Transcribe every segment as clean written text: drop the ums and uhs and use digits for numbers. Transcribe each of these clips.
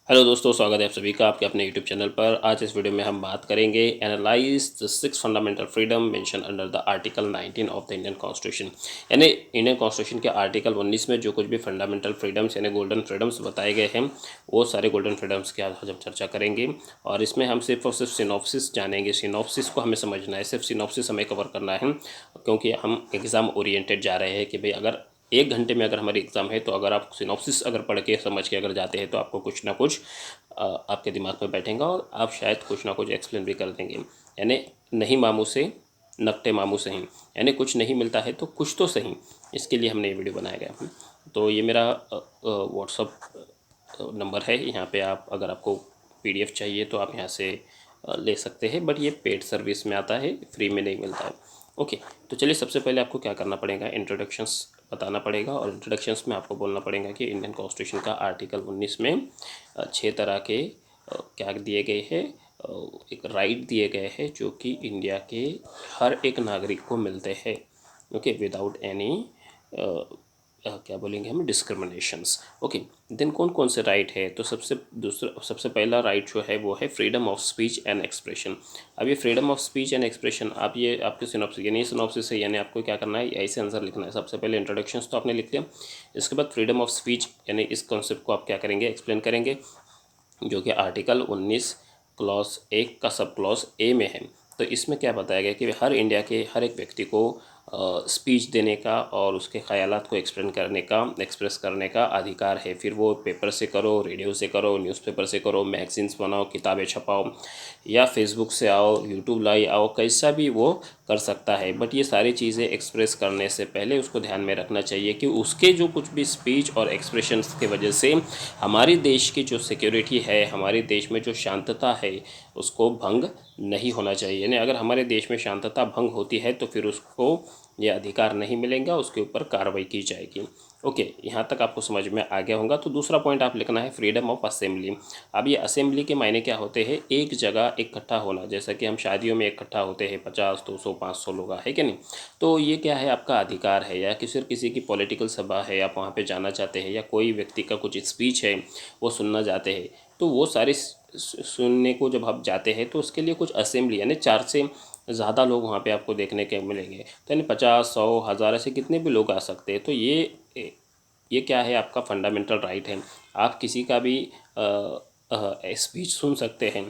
Hello दोस्तों, स्वागत है आप सभी का आपके अपने यूट्यूब चैनल पर। आज इस वीडियो में हम बात करेंगे analyse the 6 fundamental freedom mention under the article 19 of the Indian constitution. यानी इंडियन कॉन्स्टिट्यूशन के आर्टिकल 19 में जो कुछ भी फंडामेंटल फ्रीडम्स यानी गोल्डन फ्रीडम्स बताए गए हैं, वो सारे गोल्डन फ्रीडम्स की आज हम चर्चा करेंगे। और इसमें हम सिर्फ और सिर्फ सिनॉप्सिस जानेंगे। सिनॉप्सिस को हमें समझना है, सिर्फ सिनॉप्सिस हमें कवर करना है, क्योंकि हम एग्ज़ाम ओरिएंटेड जा रहे हैं कि भाई अगर 1 घंटे में अगर हमारी एग्ज़ाम है तो अगर आप सिनॉप्सिस अगर पढ़ के समझ के अगर जाते हैं तो आपको कुछ ना कुछ आपके दिमाग में बैठेगा और आप शायद कुछ ना कुछ एक्सप्लेन भी कर देंगे। यानी नहीं मामू से नकटे मामू सही, यानी कुछ नहीं मिलता है तो कुछ तो सही। इसके लिए हमने ये वीडियो बनाया गया। तो ये मेरा व्हाट्सअप नंबर है, यहाँ पे आप अगर आपको पीडीएफ चाहिए तो आप यहाँ से ले सकते हैं, बट ये पेड सर्विस में आता है, फ्री में नहीं मिलता है। ओके, तो चलिए सबसे पहले आपको क्या करना पड़ेगा, इंट्रोडक्शंस बताना पड़ेगा। और इंट्रोडक्शंस में आपको बोलना पड़ेगा कि इंडियन कॉन्स्टिट्यूशन का आर्टिकल 19 में 6 तरह के क्या दिए गए हैं, एक राइट दिए गए हैं जो कि इंडिया के हर एक नागरिक को मिलते हैं। ओके, विदाउट एनी क्या बोलेंगे हम, डिस्क्रिमिनेशंस। ओके, देन कौन कौन से राइट है, तो सबसे पहला राइट जो है वो है freedom of speech and expression. अब ये freedom of speech and expression, आप ये आपके सिनॉप्सिस यानी सिनॉप्सिस है, यानी आपको क्या करना है, ऐसे आंसर लिखना है। सबसे पहले इंट्रोडक्शंस तो आपने लिख लिया, इसके बाद फ्रीडम ऑफ स्पीच यानी इस कॉन्सेप्ट को आप क्या करेंगे, एक्सप्लेन करेंगे, जो कि आर्टिकल 19 क्लॉज 1 का सब क्लॉज ए में है। तो इसमें क्या बताया गया कि हर इंडिया के हर एक व्यक्ति को स्पीच देने का और उसके ख़यालात को एक्सप्रेस करने का अधिकार है। फिर वो पेपर से करो, रेडियो से करो, न्यूज़पेपर से करो, मैगजीन्स बनाओ, किताबें छपाओ, या फेसबुक से आओ, यूट्यूब लाइव आओ, कैसा भी वो कर सकता है। बट ये सारी चीज़ें एक्सप्रेस करने से पहले उसको ध्यान में रखना चाहिए कि उसके जो कुछ भी स्पीच और एक्सप्रेशंस की वजह से हमारे देश की जो सिक्योरिटी है, हमारे देश में जो शांतता है, उसको भंग नहीं होना चाहिए। यानी अगर हमारे देश में शांतता भंग होती है तो फिर उसको ये अधिकार नहीं मिलेगा, उसके ऊपर कार्रवाई की जाएगी। ओके, यहाँ तक आपको समझ में आ गया होगा। तो दूसरा पॉइंट आप लिखना है फ्रीडम ऑफ असेंबली। अब ये असेंबली के मायने क्या होते हैं, एक जगह इकट्ठा होना। जैसा कि हम शादियों में इकट्ठा होते हैं 50, 200, 500 लोग, है कि नहीं। तो ये क्या है, आपका अधिकार है। या किसी की पॉलिटिकल सभा है, आप वहाँ पे जाना चाहते हैं, या कोई व्यक्ति का कुछ स्पीच है वो सुनना चाहते हैं, तो वो सारे सुनने को जब आप जाते हैं तो उसके लिए कुछ असेंबली यानी 4 से ज़्यादा लोग वहाँ पे आपको देखने के मिलेंगे। तो यानी 50, 100, 1000 ऐसे कितने भी लोग आ सकते हैं। तो ये क्या है, आपका फंडामेंटल राइट है। आप किसी का भी स्पीच सुन सकते हैं,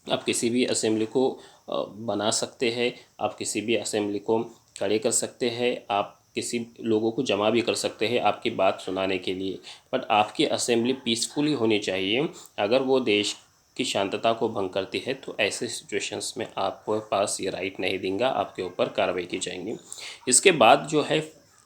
आप किसी भी असेंबली को बना सकते हैं, आप किसी भी असेंबली को खड़े कर सकते हैं, आप किसी लोगों को जमा भी कर सकते हैं आपकी बात सुनाने के लिए। बट आपकी असेंबली पीसफुली होनी चाहिए। अगर वो देश की शांतता को भंग करती है तो ऐसे सिचुएशंस में आपके पास ये राइट नहीं देंगे, आपके ऊपर कार्रवाई की जाएंगी। इसके बाद जो है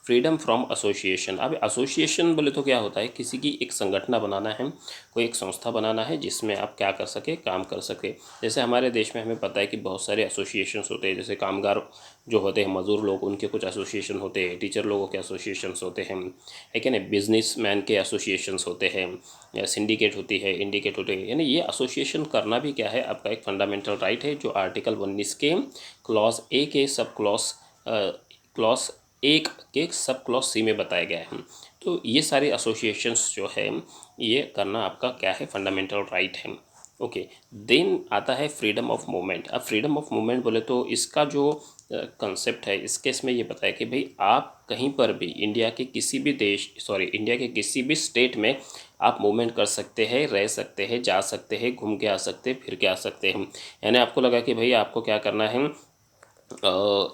फ्रीडम फ्रॉम एसोसिएशन। अब एसोसिएशन बोले तो क्या होता है, किसी की एक संगठन बनाना है, कोई एक संस्था बनाना है जिसमें आप क्या कर सके, काम कर सके। जैसे हमारे देश में हमें पता है कि बहुत सारे एसोसिएशंस होते हैं। जैसे कामगार जो होते हैं, मज़दूर लोग, उनके कुछ एसोसिएशन होते हैं, टीचर लोगों के एसोसिएशंस होते हैं, है कि नहीं, बिजनेसमैन के एसोसिएशंस होते हैं, सिंडिकेट होती है, इंडिकेट होते हैं। यानी ये एसोसिएशन करना भी क्या है, आपका एक फंडामेंटल राइट है, जो आर्टिकल 19 के क्लॉज ए के सब क्लॉज 1 के सब क्लॉज सी में बताया गया है। तो ये सारे एसोसिएशंस जो है ये करना आपका क्या है, फंडामेंटल राइट है। ओके, देन आता है फ्रीडम ऑफ मूवमेंट। अब फ्रीडम ऑफ मूवमेंट बोले तो इसका जो कंसेप्ट है, इस केस में ये बताया कि भाई आप कहीं पर भी इंडिया के किसी भी इंडिया के किसी भी स्टेट में आप मूवमेंट कर सकते हैं, रह सकते हैं, जा सकते हैं, घूम के आ सकते हैं, फिर के आ सकते हैं। यानी आपको लगा कि भाई आपको क्या करना है,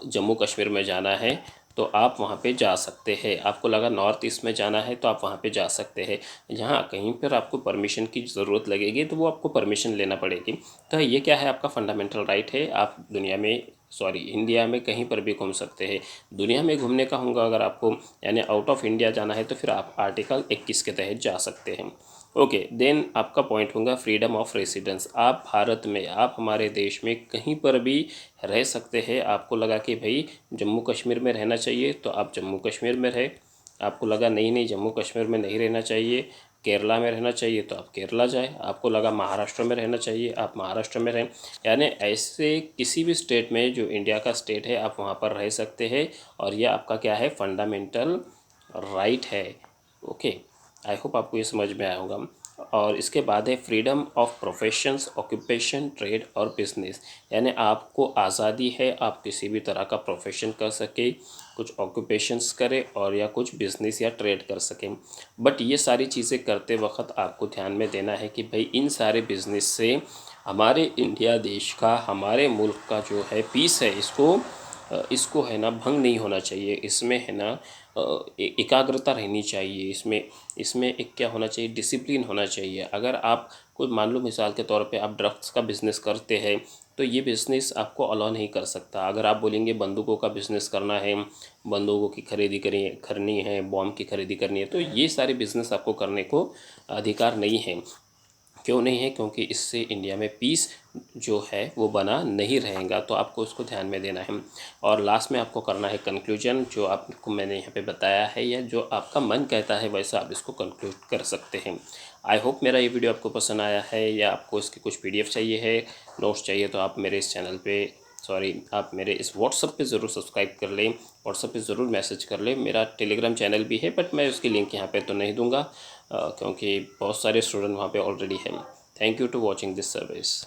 जम्मू कश्मीर में जाना है तो आप वहाँ पे जा सकते हैं। आपको लगा नॉर्थ ईस्ट में जाना है तो आप वहाँ पे जा सकते हैं। जहाँ कहीं पर आपको परमिशन की ज़रूरत लगेगी तो वो आपको परमिशन लेना पड़ेगी। तो ये क्या है, आपका फंडामेंटल राइट है। आप इंडिया में कहीं पर भी घूम सकते हैं। दुनिया में घूमने का होगा अगर आपको, यानी आउट ऑफ इंडिया जाना है, तो फिर आप आर्टिकल 21 के तहत जा सकते हैं। ओके, देन आपका पॉइंट होगा फ्रीडम ऑफ रेसिडेंस। आप भारत में, आप हमारे देश में कहीं पर भी रह सकते हैं। आपको लगा कि भाई जम्मू कश्मीर में रहना चाहिए तो आप जम्मू कश्मीर में रहे। आपको लगा नहीं जम्मू कश्मीर में नहीं रहना चाहिए, केरला में रहना चाहिए तो आप केरला जाए। आपको लगा महाराष्ट्र में रहना चाहिए, आप महाराष्ट्र में रहें। यानी ऐसे किसी भी स्टेट में जो इंडिया का स्टेट है आप वहाँ पर रह सकते हैं, और यह आपका क्या है, फंडामेंटल राइट है। ओके, आई होप आपको ये समझ में आया होगा। और इसके बाद है freedom of professions, occupation, trade और बिजनेस। यानी आपको आज़ादी है, आप किसी भी तरह का प्रोफेशन कर सके, कुछ ऑक्यूपेशंस करें और या कुछ बिजनेस या ट्रेड कर सकें। बट ये सारी चीज़ें करते वक्त आपको ध्यान में देना है कि भाई इन सारे बिजनेस से हमारे इंडिया देश का, हमारे मुल्क का जो है पीस है, इसको है ना भंग नहीं होना चाहिए। इसमें है ना एकाग्रता रहनी चाहिए। इसमें इसमें एक क्या होना चाहिए, डिसिप्लिन होना चाहिए। अगर आप कोई मान लो मिसाल के तौर पे आप ड्रग्स का बिज़नेस करते हैं तो ये बिज़नेस आपको अलाउ नहीं कर सकता। अगर आप बोलेंगे बंदूकों का बिज़नेस करना है, बंदूकों की खरीदी करनी है, बॉम्ब की खरीदी करनी है, तो ये सारे बिज़नेस आपको करने को अधिकार नहीं है। क्यों नहीं है? क्योंकि इससे इंडिया में पीस जो है वो बना नहीं रहेगा। तो आपको उसको ध्यान में देना है। और लास्ट में आपको करना है कंक्लूजन, जो आपको मैंने यहाँ पे बताया है या जो आपका मन कहता है वैसा आप इसको कंक्लूड कर सकते हैं। आई होप मेरा ये वीडियो आपको पसंद आया है, या आपको इसकी कुछ PDF चाहिए है, नोट्स चाहिए, तो आप मेरे इस चैनल पे आप मेरे इस व्हाट्सअप पे ज़रूर सब्सक्राइब कर लें, व्हाट्सअप पे ज़रूर मैसेज कर लें। मेरा टेलीग्राम चैनल भी है बट मैं उसकी लिंक यहाँ पे तो नहीं दूंगा, क्योंकि बहुत सारे स्टूडेंट वहाँ पे ऑलरेडी हैं। Thank you to watching this service.